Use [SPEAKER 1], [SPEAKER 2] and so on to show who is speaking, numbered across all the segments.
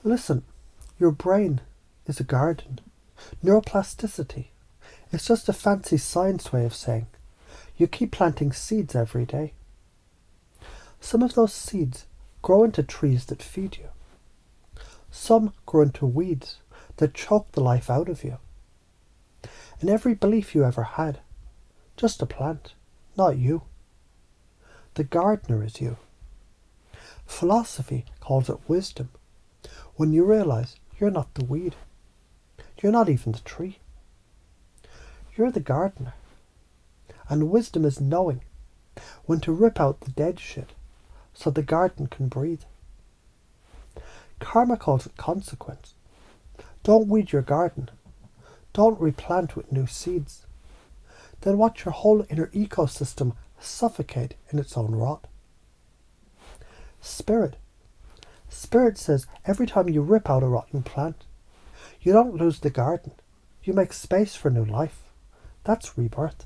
[SPEAKER 1] Listen, your brain is a garden. Neuroplasticity. It's just a fancy science way of saying you keep planting seeds every day. Some of those seeds grow into trees that feed you. Some grow into weeds that choke the life out of you. And every belief you ever had, just a plant, not you. The gardener is you. Philosophy calls it wisdom, when you realize you're not the weed. You're not even the tree. You're the gardener. And wisdom is knowing when to rip out the dead shit so the garden can breathe. Karma calls it consequence. Don't weed your garden. Don't replant with new seeds. Then watch your whole inner ecosystem suffocate in its own rot. Spirit. Spirit says every time you rip out a rotten plant, you don't lose the garden. You make space for new life. That's rebirth.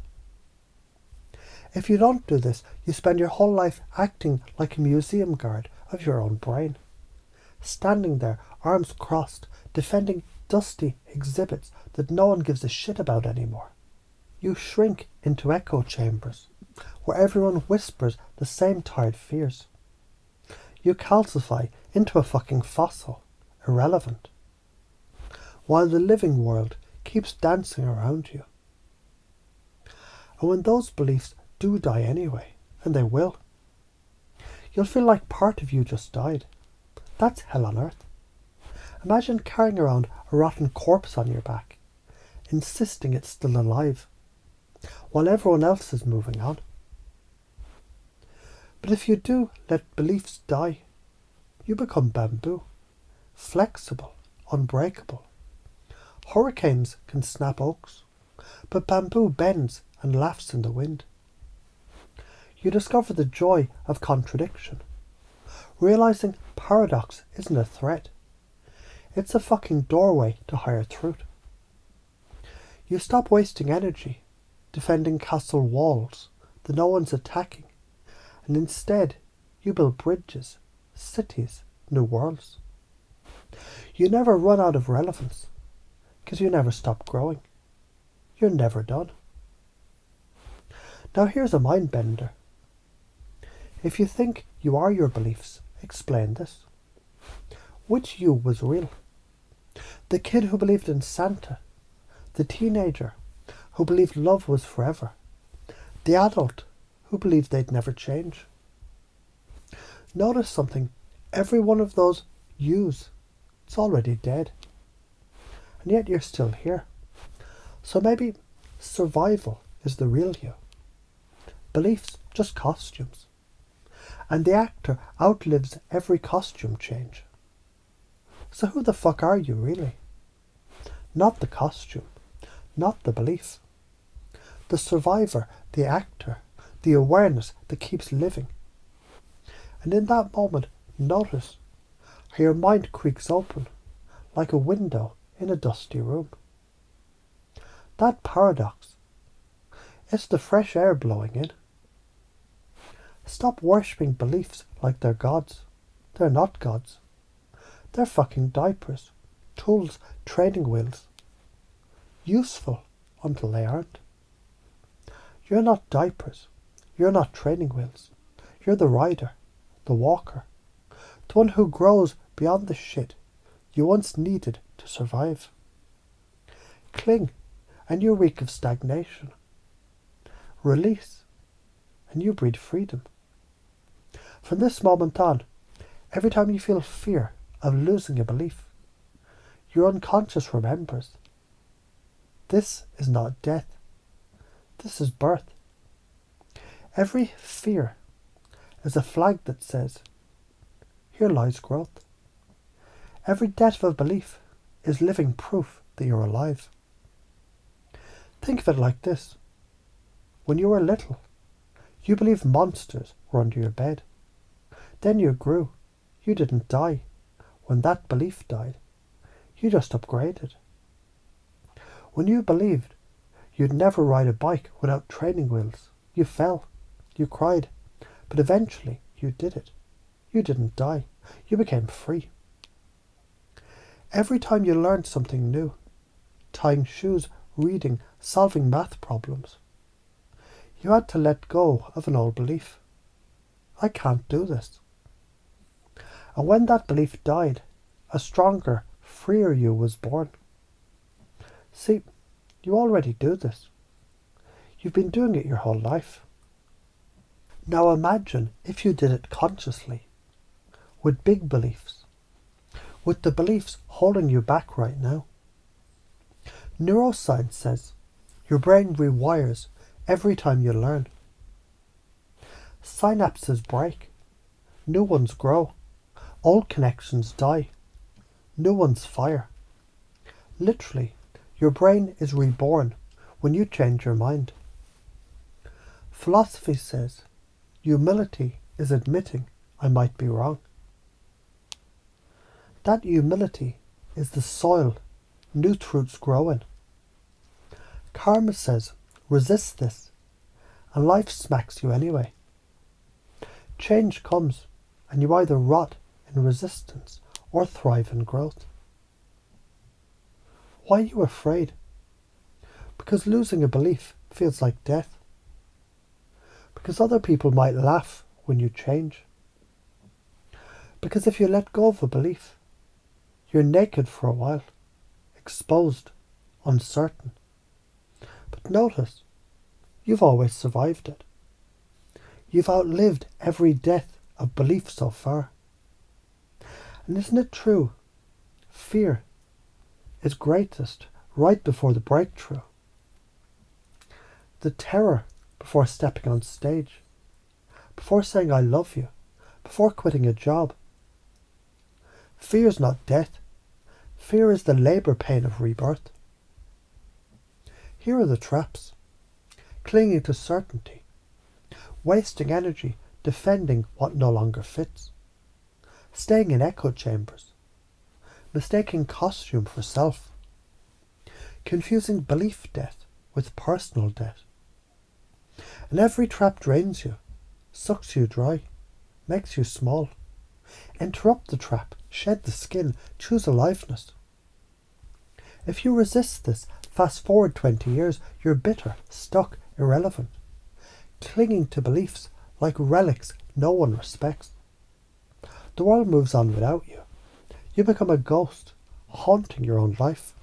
[SPEAKER 1] If you don't do this, you spend your whole life acting like a museum guard of your own brain. Standing there, arms crossed, defending dusty exhibits that no one gives a shit about anymore. You shrink into echo chambers, where everyone whispers the same tired fears. You calcify into a fucking fossil, irrelevant, while the living world keeps dancing around you. And when those beliefs do die anyway, and they will, you'll feel like part of you just died. That's hell on earth. Imagine carrying around a rotten corpse on your back, insisting it's still alive, while everyone else is moving on. But if you do let beliefs die, you become bamboo, flexible, unbreakable. Hurricanes can snap oaks, but bamboo bends and laughs in the wind. You discover the joy of contradiction, realizing paradox isn't a threat. It's a fucking doorway to higher truth. You stop wasting energy defending castle walls that no one's attacking, and instead you build bridges, cities, new worlds. You never run out of relevance, because you never stop growing. You're never done. Now here's a mind bender. If you think you are your beliefs, explain this. Which you was real? The kid who believed in Santa, the teenager who believed love was forever, the adult who believed they'd never change. Notice something. Every one of those yous, it's already dead. And yet you're still here. So maybe survival is the real you. Beliefs, just costumes. And the actor outlives every costume change. So who the fuck are you really? Not the costume, not the belief. The survivor, the actor, the awareness that keeps living. And in that moment, notice how your mind creaks open like a window in a dusty room. That paradox, it's the fresh air blowing in. Stop worshipping beliefs like they're gods. They're not gods. They're fucking diapers, tools, training wheels. Useful until they aren't. You're not diapers. You're not training wheels. You're the rider, the walker, the one who grows beyond the shit you once needed to survive. Cling, and you reek of stagnation. Release, and you breed freedom. From this moment on, every time you feel fear of losing a belief, your unconscious remembers. This is not death. This is birth. Every fear is a flag that says, here lies growth. Every death of belief is living proof that you're alive. Think of it like this. When you were little, you believed monsters were under your bed. Then you grew. You didn't die. When that belief died, you just upgraded. When you believed you'd never ride a bike without training wheels, you fell. You cried. But eventually you did it. You didn't die. You became free. Every time you learned something new, tying shoes, reading, solving math problems, you had to let go of an old belief. I can't do this. And when that belief died, a stronger, freer you was born. See, you already do this. You've been doing it your whole life. Now imagine if you did it consciously, with big beliefs, with the beliefs holding you back right now. Neuroscience says your brain rewires every time you learn. Synapses break, new ones grow, old connections die, new ones fire. Literally, your brain is reborn when you change your mind. Philosophy says humility is admitting I might be wrong. That humility is the soil new truths grow in. Karma says resist this, and life smacks you anyway. Change comes, and you either rot in resistance or thrive in growth. Why are you afraid? Because losing a belief feels like death. Because other people might laugh when you change. Because if you let go of a belief, you're naked for a while, exposed, uncertain. But notice, you've always survived it. You've outlived every death of belief so far. And isn't it true? Fear is greatest right before the breakthrough. The terror before stepping on stage, before saying I love you, before quitting a job. Fear is not death. Fear is the labour pain of rebirth. Here are the traps. Clinging to certainty, wasting energy defending what no longer fits, staying in echo chambers, mistaking costume for self, confusing belief death with personal death. And every trap drains you, sucks you dry, makes you small. Interrupt the trap, shed the skin, choose aliveness. If you resist this, fast forward 20 years, you're bitter, stuck, irrelevant, clinging to beliefs like relics no one respects. The world moves on without you. You become a ghost, haunting your own life.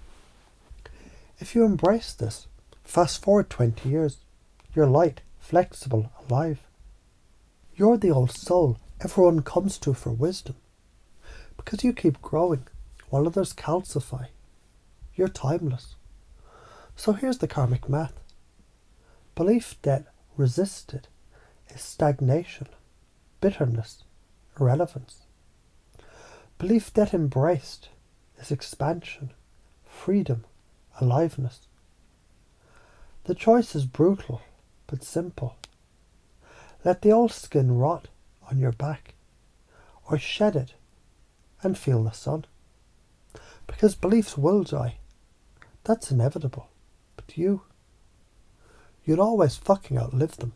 [SPEAKER 1] If you embrace this, fast forward 20 years, you're light, flexible, alive. You're the old soul everyone comes to for wisdom. Because you keep growing while others calcify. You're timeless. So here's the karmic math. Belief debt resisted is stagnation, bitterness, irrelevance. Belief debt embraced is expansion, freedom, aliveness. The choice is brutal but simple. Let the old skin rot on your back, or shed it and feel the sun. Because beliefs will die. That's inevitable. But you'd always fucking outlive them.